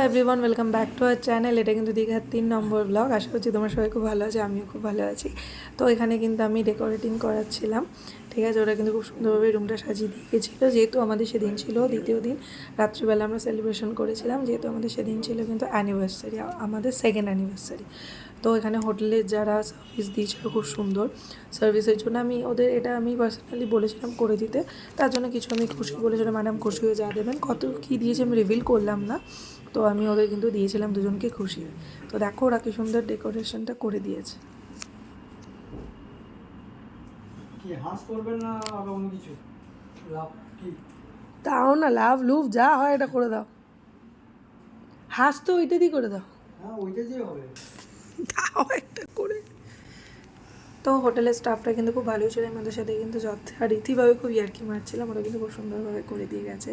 Everyone, welcome back to our channel. এটা কিন্তু দীঘার 3 নম্বর ব্লগ। আশা করছি তোমরা সবাই খুব ভালো আছে, আমিও খুব ভালো আছি। তো এখানে কিন্তু আমি ডেকোরেটিং করাচ্ছিলাম, ঠিক আছে। ওরা কিন্তু খুব সুন্দরভাবে রুমটা সাজিয়ে দিয়ে গেছিলো, যেহেতু আমাদের সেদিন ছিল দ্বিতীয় দিন। রাত্রিবেলা আমরা সেলিব্রেশন করেছিলাম, যেহেতু আমাদের সেদিন ছিল কিন্তু অ্যানিভার্সারি, আমাদের সেকেন্ড অ্যানিভার্সারি। তো এখানে হোটেলের যারা সার্ভিস দিয়েছিলো খুব সুন্দর সার্ভিসের জন্য আমি পার্সোনালি বলেছিলাম করে দিতে। তার জন্য কিছু আমি খুশি বলেছিলাম, ম্যাডাম খুশি হয়ে যা দেবেন। কত কী দিয়েছে আমি রিভিল করলাম না, তো আমি ওদের কিন্তু দিয়েছিলাম দুজনকে খুশি হয়ে। তো দেখো ওরা কি সুন্দর ডেকোরেশনটা করে দিয়েছে। তাও না, লাভ লুভ যা হয় এটা করে দাও। হাস তো ওইটা দিয়ে করে দাও, দাও একটা করে। তো হোটেলের স্টাফটা কিন্তু খুব ভালোই ছিল, আমাদের সাথে কিন্তু যথারীতিভাবে খুব ইয়ার্কি মারছিলাম। ওরা কিন্তু খুব সুন্দরভাবে করে দিয়ে গেছে।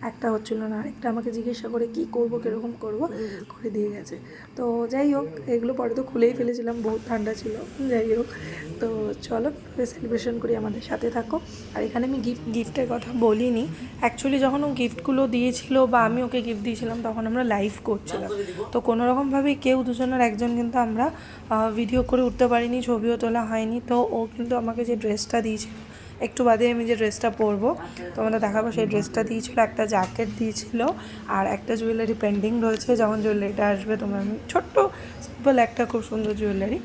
একটা হচ্ছিলো না, আরেকটা আমাকে জিজ্ঞাসা করে কি করব, কীরকম করব, করে দিয়ে গেছে। তো যাই হোক, এগুলো পরে তো খুলেই ফেলেছিলাম, বহুত ঠান্ডা ছিল। যাই হোক, তো চলো সেলিব্রেশন করি, আমাদের সাথে থাকো। আর এখানে আমি গিফটের কথা বলিনি। অ্যাকচুয়ালি যখন ও গিফটগুলো দিয়েছিল বা আমি ওকে গিফট দিয়েছিলাম, তখন আমরা লাইভ করছিলাম। তো কোনোরকমভাবেই কেউ দুজনের একজন কিন্তু আমরা ভিডিও করে উঠতে পারিনি, ছবিও তোলা হয়নি। তো ও কিন্তু আমাকে যে ড্রেসটা দিয়েছিল, একটু বাদে আমি যে ড্রেসটা পরবো তোমাদের দেখাবো, সেই ড্রেসটা দিয়েছিল, একটা জ্যাকেট দিয়েছিল, আর একটা জুয়েলারি পেন্ডিং রয়েছে। যখন জুয়েলারিটা আসবে তোমরা, আমি ছোট্ট সিম্পল একটা খুব সুন্দর জুয়েলারি,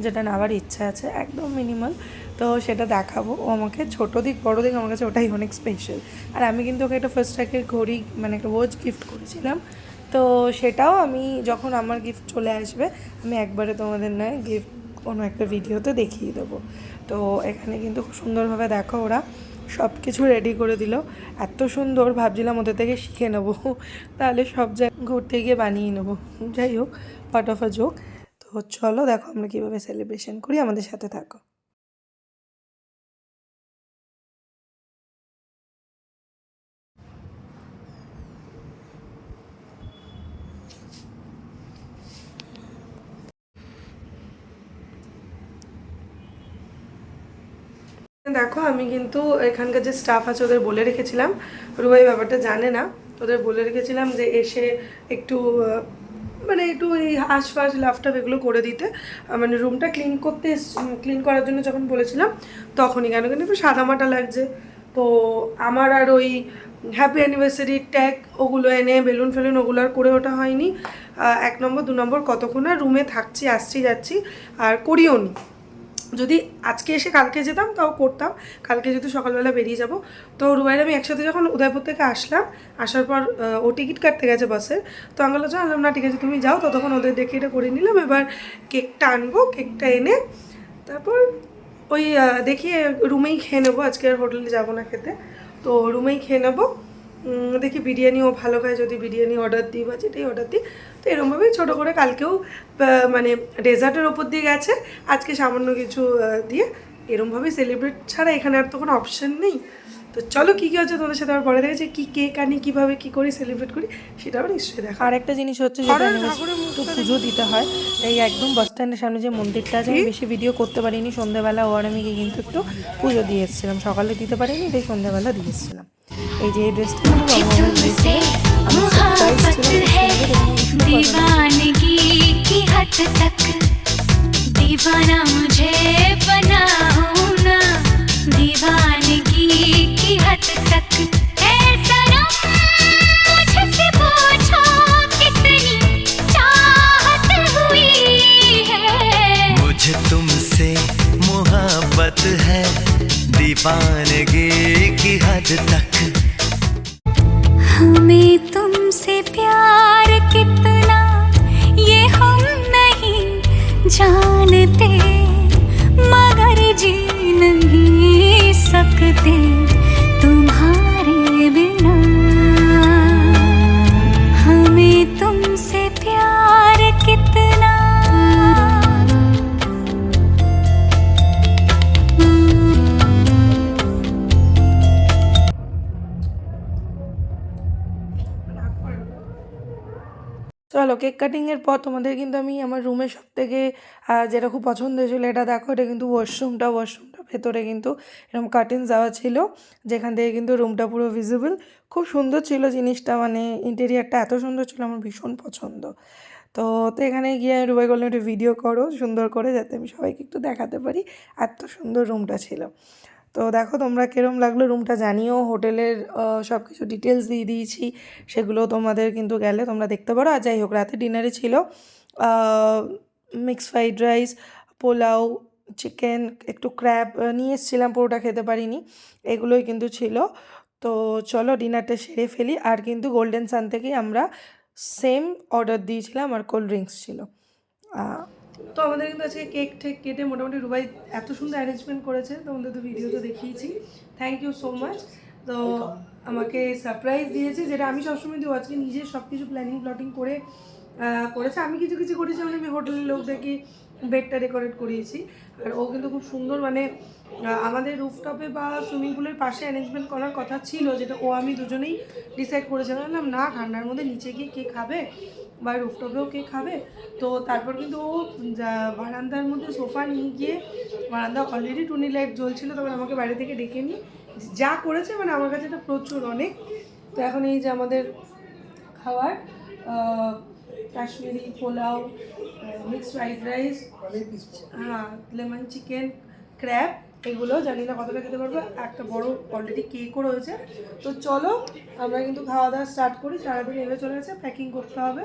যেটা নেওয়ার ইচ্ছা আছে, একদম মিনিমাল। তো সেটা দেখাবো। ও আমাকে ছোটো দিক বড়ো দিক আমার কাছে ওটাই অনেক স্পেশাল। আর আমি কিন্তু ওকে একটা ফার্স্ট ট্র্যাকের ঘড়ি, মানে একটা ওয়াচ গিফট করেছিলাম। তো সেটাও আমি যখন আমার গিফট চলে আসবে, আমি একবারে তোমাদের নয় গিফট কোনো একটা ভিডিওতে দেখিয়ে দেবো। তো এখানে কিন্তু খুব সুন্দরভাবে দেখো ওরা সব কিছু রেডি করে দিল, এত সুন্দর। ভাবছিলাম ওদের থেকে শিখে নেবো, তাহলে সব জায়গায় ঘুরতে গিয়ে বানিয়ে নেবো। যাই হোক, পার্ট অফ আ জোক। তো চলো দেখো আমরা কীভাবে সেলিব্রেশন করি, আমাদের সাথে থাকো। দেখো আমি কিন্তু এখানকার যে স্টাফ আছে ওদের বলে রেখেছিলাম, রুবাই ব্যাপারটা জানে না, ওদের বলে রেখেছিলাম যে এসে একটু মানে একটু এই আশপাশ লাফটাপ এগুলো করে দিতে। মানে রুমটা ক্লিন করার জন্য যখন বলেছিলাম তখনই, কেন কিন্তু একটু সাদামাটা লাগছে। তো আমার আর ওই হ্যাপি অ্যানিভার্সারি ট্যাগ ওগুলো এনে বেলুন ফেলুন ওগুলো আর করে ওঠা হয়নি। 1 নম্বর 2 নম্বর কতক্ষণ আর রুমে থাকছি, আসছি যাচ্ছি, আর করিও নি। যদি আজকে এসে কালকে যেতাম তাও করতাম, কালকে যেহেতু সকালবেলা বেরিয়ে যাব। তো রুবাইর আমি একসাথে যখন উদয়পুর থেকে আসলাম, আসার পর ও টিকিট কাটতে গেছে বাসের। তো আমি বললাম না ঠিক আছে তুমি যাও, ততক্ষণ ওদের দেখে এটা করে নিলাম। এবার কেকটা আনবো, কেকটা এনে তারপর ওই দেখি রুমেই খেয়ে নেবো, আজকে আর হোটেলে যাবো না খেতে। তো রুমেই খেয়ে নেবো। দেখি বিরিয়ানিও ভালো খায়, যদি বিরিয়ানি অর্ডার দিই বা যেটাই অর্ডার দিই। তো এরকমভাবেই ছোটো করে কালকেও মানে ডেজার্টের ওপর দিয়ে গেছে, আজকে সামান্য কিছু দিয়ে এরকমভাবেই সেলিব্রেট ছাড়া এখানে আর তো কোনো অপশান নেই। তো চলো কী কী হচ্ছে তোমাদের সাথে আবার পরে দেখেছি, কী কেক আনি, কীভাবে কী করি সেলিব্রেট করি, সেটা আবার নিশ্চয়ই দেখা। আর একটা জিনিস হচ্ছে যেটা একটু পুজো দিতে হয়, এই একদম বাস স্ট্যান্ডের সামনে যে মন্দিরটা আছে, আমি বেশি ভিডিও করতে পারিনি। সন্ধ্যেবেলা ও আর আমি কিন্তু একটু পুজো দিয়ে এসেছিলাম, সকালে দিতে পারিনি, তাই সন্ধ্যেবেলা দিয়ে এসেছিলাম। এই যে এই ড্রেসটা दीवाना मुझे बनाओ ना, दीवानगी की हद तक है सनम, मुझसे पूछो कितनी चाहत हुई है, मुझे तुमसे मोहब्बत है दीवानगी की हद तक, हमें तुमसे प्यार कितना ये हम नहीं जानते, मगर जी नहीं सकते तुम्हारे बिना, हमें तुमसे प्यार कितना। চলো কেক কাটিংয়ের পর তোমাদের কিন্তু আমি আমার রুমের সব থেকে যেটা খুব পছন্দ হয়েছিলো এটা দেখো, এটা কিন্তু ওয়াশরুমটা ভেতরে কিন্তু এরকম কার্টেন্স দেওয়া ছিল, যেখান থেকে কিন্তু রুমটা পুরো ভিজিবল। খুব সুন্দর ছিল জিনিসটা, মানে ইন্টেরিয়ারটা এত সুন্দর ছিল, আমার ভীষণ পছন্দ। তো এখানে গিয়ে রুবাই বললাম একটু ভিডিও করো সুন্দর করে, যাতে আমি সবাইকে একটু দেখাতে পারি। এত সুন্দর রুমটা ছিল। তো দেখো তোমরা কীরকম লাগলো রুমটা জানিও। হোটেলের সব কিছু ডিটেলস দিয়ে দিয়েছি, সেগুলো তোমাদের কিন্তু গেলে তোমরা দেখতে পারো। আর যাই হোক, রাতে ডিনারে ছিল mixed fried rice, pulao, chicken, একটু ক্র্যাব নিয়ে এসেছিলাম, পুরোটা খেতে পারিনি, এগুলোই কিন্তু ছিল। তো চলো ডিনারটা সেরে ফেলি। আর কিন্তু গোল্ডেন সান থেকেই আমরা সেম অর্ডার দিয়েছিলাম, আর কোল্ড ড্রিঙ্কস ছিল। তো আমাদের কিন্তু আজকে কেক ঠেক কেটে মোটামুটি রুবাই এত সুন্দর অ্যারেঞ্জমেন্ট করেছে, তোমাদের তো ভিডিওতে দেখিয়েছি। Thank you so much. তো আমাকে সারপ্রাইজ দিয়েছে, যেটা আমি সবসময় দিই। আজকে নিজে সব কিছু প্ল্যাটিং করে করেছে। আমি কিছু কিছু করেছি, মানে আমি হোটেলের লোকদেরকে বেডটা ডেকোরেট করিয়েছি। আর ও কিন্তু খুব সুন্দর, মানে আমাদের রুফটপে বা সুইমিং পুলের পাশে অ্যারেঞ্জমেন্ট করার কথা ছিল, যেটা ও আমি দুজনেই ডিসাইড করেছিলাম না ঠান্ডার মধ্যে নিচে গিয়ে কে খাবে বা রুফটপেও কে খাবে। তো তারপর কিন্তু ও বারান্দার মধ্যে সোফা নিয়ে গিয়ে, বারান্দা অলরেডি টুনি লাইট জ্বলছিল, তখন আমাকে বাইরে থেকে ডেকে নিয়ে যা করেছে, মানে আমার কাছে এটা প্রচুর অনেক। তো এখন এই যে আমাদের খাবার, Kashmiri pulao, mixed fried rice, হ্যাঁ লেমন চিকেন, ক্র্যাব, এগুলো জানি না কতটা খেতে পারবো। একটা বড় অলরেডি কেকও রয়েছে। তো চলো আমরা কিন্তু খাওয়া দাওয়া স্টার্ট করি। সারাদিন এভাবে চলে গেছে, প্যাকিং করতে হবে।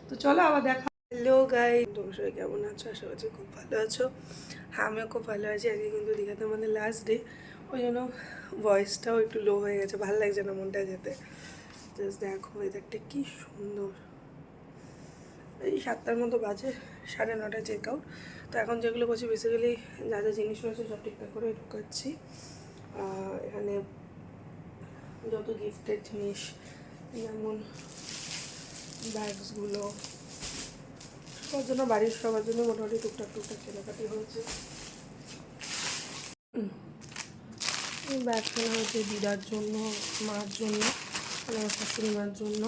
তো চলো আবার দেখা। হ্যালো গাই, তোমরা সবাই কেমন আছো? আশা করছি খুব ভালো আছো। হ্যাঁ আমিও খুব ভালো আছি। আজকে কিন্তু দীঘাতে আমাদের লাস্ট ডে, ওই জন্য ভয়েসটাও একটু লো হয়ে গেছে, ভালো লাগছে না মনটা যেতে। জাস্ট দেখো ওয়েদারটা কি সুন্দর। এই 7টার মতো বাজে, 9:30 চেক আউট। তো এখন যেগুলো করছি বেসিক্যালি যা যা জিনিস রয়েছে সব ঠিকঠাক করে ঢুকাচ্ছি। এখানে যত গিফটের জিনিস, যেমন ব্যাগসগুলো, সবার জন্য, বাড়ির সবার জন্য মোটামুটি টুকটাক কেনাকাটি হয়েছে। ব্যাগ কেনা হয়েছে দিদার জন্য, মার জন্য, আমার শাশুড়ি মার জন্য।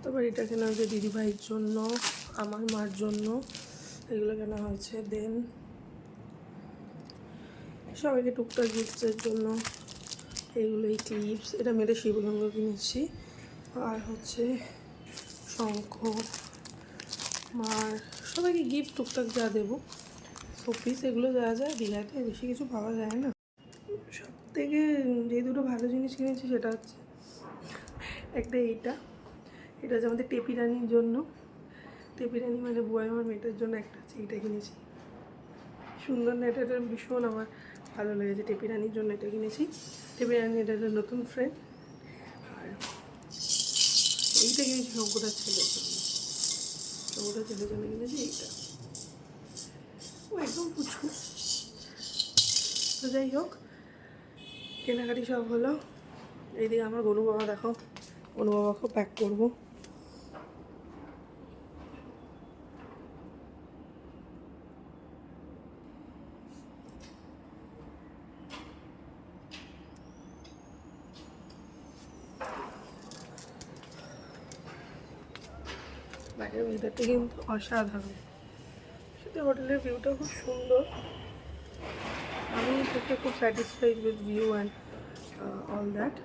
তারপর এটা কেনা হয়েছে দিদিভাইয়ের জন্য, আমার মার জন্য, এগুলো কেনা হয়েছে। দেন সবাইকে টুকটাক গিফটের জন্য এইগুলো, এই ক্লিপস, এটা মেয়েদের শিবলঙ্গ কিনেছি। আর হচ্ছে শঙ্খ, মার সবাইকে গিফট টুকটাক যা দেবো, শোপিস, এগুলো যা যায়। দীঘাতে বেশি কিছু পাওয়া যায় না। সব থেকে যে দুটো ভালো জিনিস কিনেছি সেটা হচ্ছে একটা এটা হচ্ছে আমাদের টেপি রানির জন্য। টেপি রানি মানে বুয়াই আমার মেয়েটার জন্য একটা আছে, এটা কিনেছি। সুন্দর না এটা? ভীষণ আমার ভালো লেগেছে। টেপি রানির জন্য এটা কিনেছি। টেপি রানি এটা একটা নতুন ফ্রেন্ড। আর এইটা কিনেছি শঙ্কুটার ছেলের জন্য, শঙ্কুটার ছেলের জন্য কিনেছি এইটা। ও একদম পুচকু। তো যাই হোক, কেনাকাটি সব হলো। এইদিকে আমার গনু বাবা, দেখো গনু বাবাকেও প্যাক করবো। বাইরের ওয়েদারটা কিন্তু অসাধারণ, সেটা হোটেলের ভিউটা খুব সুন্দর। আমি থেকে খুব satisfied with view and all that.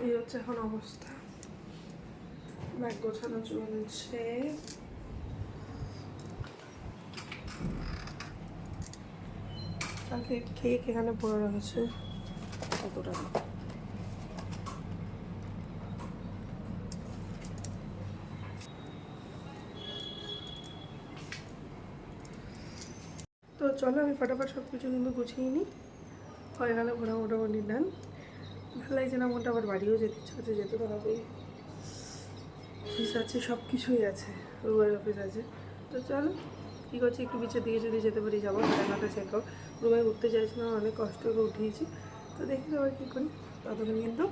এই হচ্ছে এখন অবস্থা, ব্যাগ গোছানো চলছে। কালকে কেক এখানে পড়ে রয়েছে, কতটা। তো চলো আমি ফটাফট সব কিছু কিন্তু গুছিয়ে নিই। হয়ে গেলে ঘোরা মোটামুটি ডান। ভালো লাগছে না মনটা, আবার বাড়িও যেতে ইচ্ছা হচ্ছে, যেতে তো হবেই। অফিস আছে, সব কিছুই আছে, রুবাই অফিস আছে। তো চলো কী করছি, একটু বিচের দিকে যদি যেতে পারি যাবো। 9:30 চেক আউট। রুবাই উঠতে চাইছিলাম, অনেক কষ্ট করে উঠিয়েছি। তো দেখি আবার কী করি, ততক্ষণ কিন্তু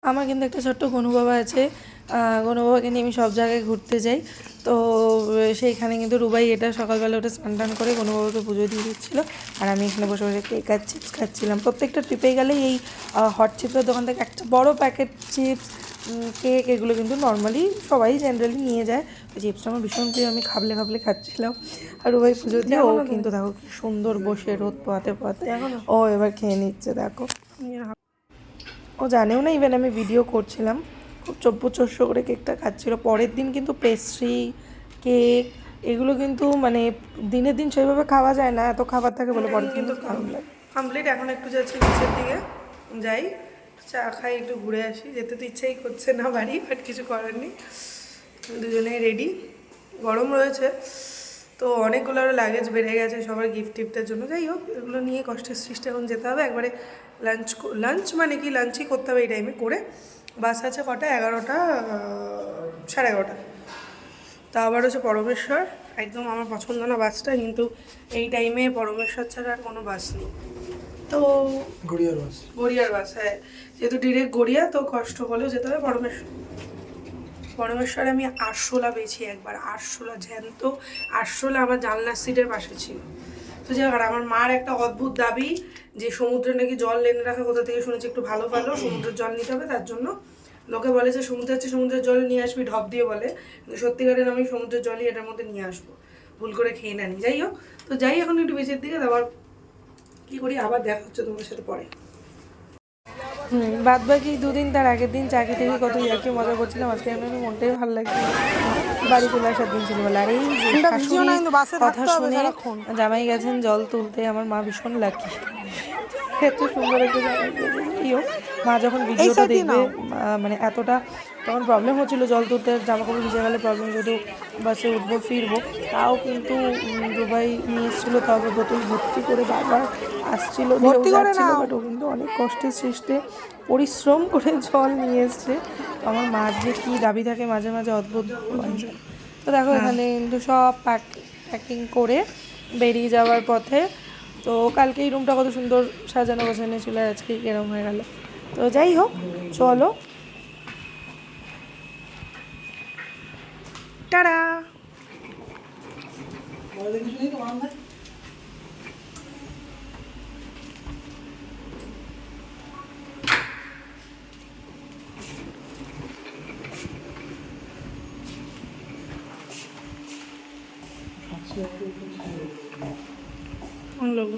আমার কিন্তু একটা ছোট্ট গনু বাবা আছে। গনু বাবাকে নিয়ে আমি সব জায়গায় ঘুরতে যাই। তো সেইখানে কিন্তু রুবাই এটা সকালবেলা ওটা স্নান টান করে গনু বাবাকে পুজো দিয়ে দিচ্ছিলো। আর আমি এখানে বসে বসে কেক আর চিপস খাচ্ছিলাম। প্রত্যেকটা ট্রিপে গেলেই এই হট চিপসের দোকান থেকে একটা বড় প্যাকেট চিপস, কেক এগুলো কিন্তু নর্মালি সবাই জেনারেলি নিয়ে যায়। চিপসটা আমার ভীষণ প্রিয়, আমি খাবলে খাবলে খাচ্ছিলাম। আর রুবাই পুজো দিয়ে ও কিন্তু দেখো কি সুন্দর বসে রোদ পোয়াতে পোয়াতে ও এবার খেয়ে নিচ্ছে। দেখো ও জানেও না ইভেন আমি ভিডিও করছিলাম। খুব চব্বুচস্য করে কেকটা খাচ্ছিল। পরের দিন কিন্তু পেস্ট্রি, কেক এগুলো কিন্তু মানে দিনের দিন সেইভাবে খাওয়া যায় না, এত খাবার থাকে বলে পরের দিন কিন্তু কমপ্লিট। এখন একটু যাচ্ছি নিচের দিকে, যাই চা খাই, একটু ঘুরে আসি। যেতে তো ইচ্ছাই করছে না বাড়ি, বাট কিছু করার নেই। দুজনেই রেডি, গরম রয়েছে তো অনেকগুলো আরও লাগেজ বেড়ে গেছে সবার গিফট টিফটের জন্য। যাই হোক এগুলো নিয়ে কষ্টের সৃষ্টি এখন যেতে হবে। একবারে লাঞ্চ মানে কি লাঞ্চই করতে হবে এই টাইমে করে। বাস আছে কটা, 11টা 11:30। তা আবার হচ্ছে পরমেশ্বর, একদম আমার পছন্দ না বাসটা, কিন্তু এই টাইমে পরমেশ্বর ছাড়া আর কোনো বাস নেই। তো গড়িয়ার বাস, হ্যাঁ, যেহেতু ডিরেক্ট গড়িয়া তো কষ্ট হলেও যেতে হবে পরমেশ্বরে। আমি আরশোলা পেয়েছি একবার, আরশোলা জ্যান্ত আরশোলা আমার জানলার সিটের পাশে ছিল। তো যাই হোক, আমার মার একটা অদ্ভুত দাবি যে সমুদ্রে নাকি জল এনে রাখা, কোথা থেকে শুনেছি একটু ভালো ভালো সমুদ্রের জল নিতে হবে। তার জন্য লোকে বলে যে সমুদ্রে আছে, সমুদ্রের জল নিয়ে আসবি ঢপ দিয়ে বলে, কিন্তু সত্যিকারের আমি সমুদ্রের জলই এটার মধ্যে নিয়ে আসবো, ভুল করে খেয়ে নেনি। যাই হোক, তো যাই এখন একটু বেঁচের দিকে, আবার কী করি আবার দেখা হচ্ছে তোমার সাথে পরে। বাদ বাকি দুদিন তার আগের দিন চাকরি থেকে কত ইয়ার্কি মজা করছিলাম। আজকে আমি মনটাই ভালো লাগছে, বাড়ি চলে আসার দিন ছিল বলে। আর এই কথা শুনে জামাই গেছেন জল তুলতে, আমার মা ভীষণ লাকি, এত সুন্দর একটা জামাই দিয়েও। মা যখন ভিডিওটা দেখবে মানে এতটা তখন প্রবলেম হচ্ছিলো জল তুলতে, জামা কাপড় ভিজে গেলে প্রবলেম, যেহেতু বাসে উঠবো ফিরবো, তাও কিন্তু রুবাই নিয়ে এসেছিলো, তবে বোতল ভর্তি করে বারবার আসছিলো, বাট ও কিন্তু অনেক কষ্টের সৃষ্টে পরিশ্রম করে জল নিয়ে এসছে। আমার মার যে কী দাবি থাকে মাঝে মাঝে অদ্ভুত। তো দেখো এখানে কিন্তু সব প্যাকিং করে বেরিয়ে যাওয়ার পথে। তো কালকে এই রুমটা কত সুন্দর সাজানো গোছানো ছিল, আর আজকে এরকম হয়ে গেল। তো যাই হোক, চলো টাটা। लोग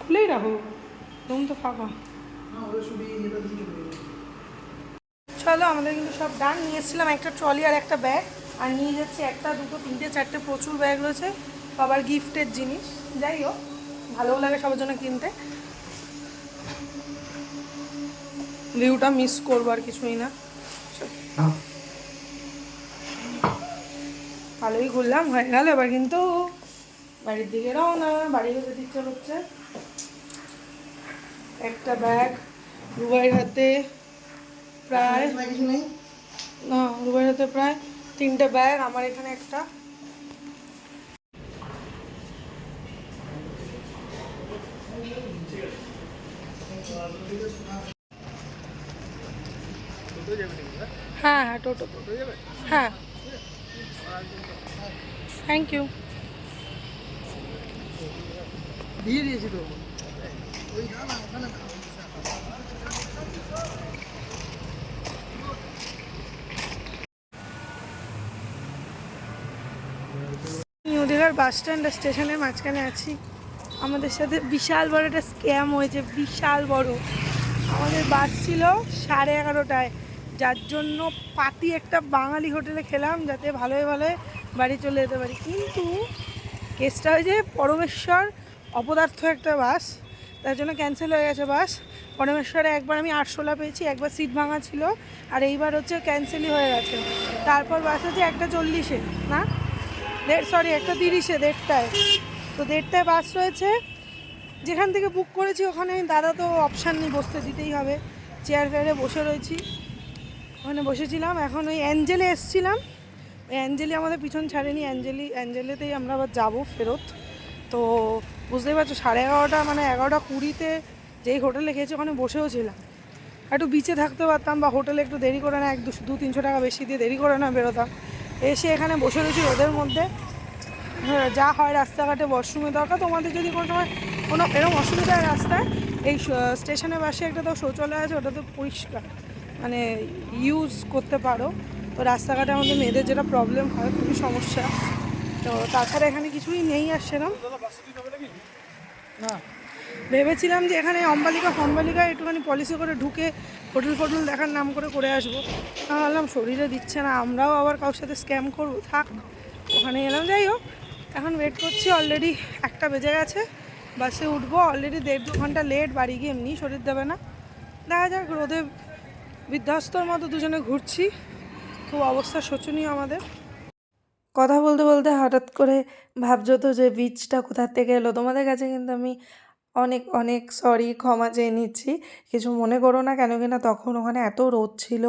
खुले ही रहो, रूम तो फाঁকা। চলো আমাদের কিন্তু সব ডান। নিয়ে এসেছিলাম একটা ট্রলি আর একটা ব্যাগ, আর নিয়ে যাচ্ছি একটা, দুটো, তিনটে, চারটে প্রচুর ব্যাগ রয়েছে সবার গিফটের জিনিস। যাই হোক, ভালোও লাগে সবার জন্য কিনতে। ভিউটা মিস করবো আর কিছুই না। ভালোই ঘুরলাম, হয়ে গেল। এবার কিন্তু বাড়ির দিকে রওনা। বাড়ি যেতে ইচ্ছে হচ্ছে। একটা ব্যাগ রুবাইয়ের হাতে, প্রায় না রুবাইয়ের হাতে প্রায় 3টে ব্যাগ, আমার এখানে একটা। হ্যাঁ হ্যাঁ, টোটো হ্যাঁ, থ্যাংক ইউ। দিয়ে দিয়েছি তো। নিউ দীঘার বাস স্ট্যান্ড আর স্টেশনের মাঝখানে আছি। আমাদের সাথে বিশাল বড় একটা স্ক্যাম হয়েছে, বিশাল বড়। আমাদের বাস ছিল 11:30টায়, যার জন্য পাতি একটা বাঙালি হোটেলে খেলাম যাতে ভালোই ভালোই বাড়ি চলে যেতে পারি। কিন্তু কেসটা হয়েছে পরমেশ্বর অপদার্থ একটা বাস, তার জন্য ক্যান্সেল হয়ে গেছে বাস। পরমেশ্বরে একবার আমি আরশোলা পেয়েছি, একবার সিট ভাঙা ছিল, আর এইবার হচ্ছে ক্যান্সেলই হয়ে গেছে। তারপর বাস আছে 1:40-এ, না 1:30, 1:30, 1:30টায়। তো 1:30টায় বাস রয়েছে, যেখান থেকে বুক করেছি ওখানে দাদা তো অপশান নেই, বসতে দিতেই হবে। চেয়ার ফেয়ারে বসে রয়েছি, ওখানে বসেছিলাম। এখন ওই অ্যাঞ্জেলে এসছিলাম, ওই অ্যাঞ্জেলি আমাদের পিছন ছাড়েনি, অ্যাঞ্জেলেতেই আমরা আবার যাবো ফেরত। তো বুঝতেই পারছো 11:30 মানে 11:20 যেই হোটেলে খেয়েছি ওখানে বসেও ছিলাম। একটু বিচে থাকতে পারতাম বা হোটেলে একটু দেরি করে না, 200-300 টাকা বেশি দিয়ে দেরি করে না বেরোতাম। এসে এখানে বসে রয়েছি রোদের মধ্যে। যা হয় রাস্তাঘাটে ওয়াশরুমের দরকার, তোমাদের যদি কোনো সময় কোনো এরকম অসুবিধা হয় রাস্তায়, এই স্টেশনের পাশে একটা তো শৌচালয় আছে, ওটা তো পরিষ্কার, মানে ইউজ করতে পারো। তো রাস্তাঘাটে আমাদের মেয়েদের যেটা প্রবলেম হয়, খুবই সমস্যা। তো তাছাড়া এখানে কিছুই নেই আর সেরকম। না, ভেবেছিলাম যে এখানে অম্বালিকা একটুখানি পলিসি করে ঢুকে হোটেল ফোটেল দেখার নাম করে আসবো। ভাবলাম শরীরে দিচ্ছে না, আমরাও আবার কারোর সাথে স্ক্যাম করবো, থাক ওখানে এলাম। যাই হোক, এখন ওয়েট করছি, অলরেডি 1টা বেজে গেছে, বাসে উঠবো। অলরেডি 1.5-2 ঘন্টা লেট, বাড়ি গিয়ে এমনি শরীর দেবে না। দেখা যাক, রোদে বিধ্বস্তর মতো দুজনে ঘুরছি, খুব অবস্থা শোচনীয় আমাদের। কথা বলতে বলতে হঠাৎ করে ভাবছো তো যে বীজটা কোথার থেকে এলো, তোমাদের কাছে কিন্তু আমি অনেক অনেক সরি, ক্ষমা চেয়ে নিচ্ছি, কিছু মনে করো না। কেন কিনা তখন ওখানে এত রোদ ছিল,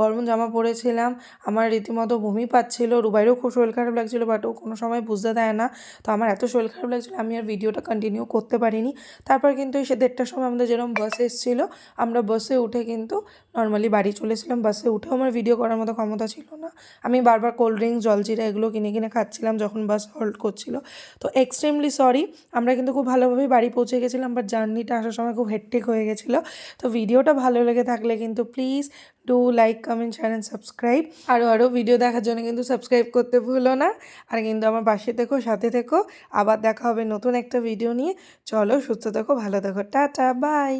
গরম জামা পরেছিলাম, আমার রীতিমতো বমি পাচ্ছিল, রুবাইরও খুব শরীর খারাপ লাগছিলো, বাট ও কোনো সময় বুঝতে দেয় না। তো আমার এত শরীর খারাপ লাগছিলো, আমি আর ভিডিওটা কন্টিনিউ করতে পারিনি। তারপর কিন্তু সে 1:30টার সময় আমাদের যেরকম বাস এসেছিলো, আমরা বাসে উঠে কিন্তু নর্মালি বাড়ি চলেছিলাম। বাসে উঠেও আমার ভিডিও করার মতো ক্ষমতা ছিল না, আমি বারবার কোল্ড ড্রিঙ্কস, জলজিরা এগুলো কিনে কিনে খাচ্ছিলাম যখন বাস হল্ট করছিল। তো এক্সট্রিমলি সরি। আমরা কিন্তু খুব ভালোভাবেই বাড়ি পৌঁছে গেছিলাম, বাট জার্নিটা আসার সময় খুব হেক্টিক হয়ে গেছিলো। তো ভিডিওটা ভালো লেগে থাকলে কিন্তু please do like, comment, share and subscribe. আরও ভিডিও দেখার জন্য কিন্তু সাবস্ক্রাইব করতে ভুলো না। আর কিন্তু আমার পাশে থেকো, সাথে থেকো। আবার দেখা হবে নতুন একটা ভিডিও নিয়ে। চলো, সুস্থ থেকো, ভালো থেকো, টাটা, বাই।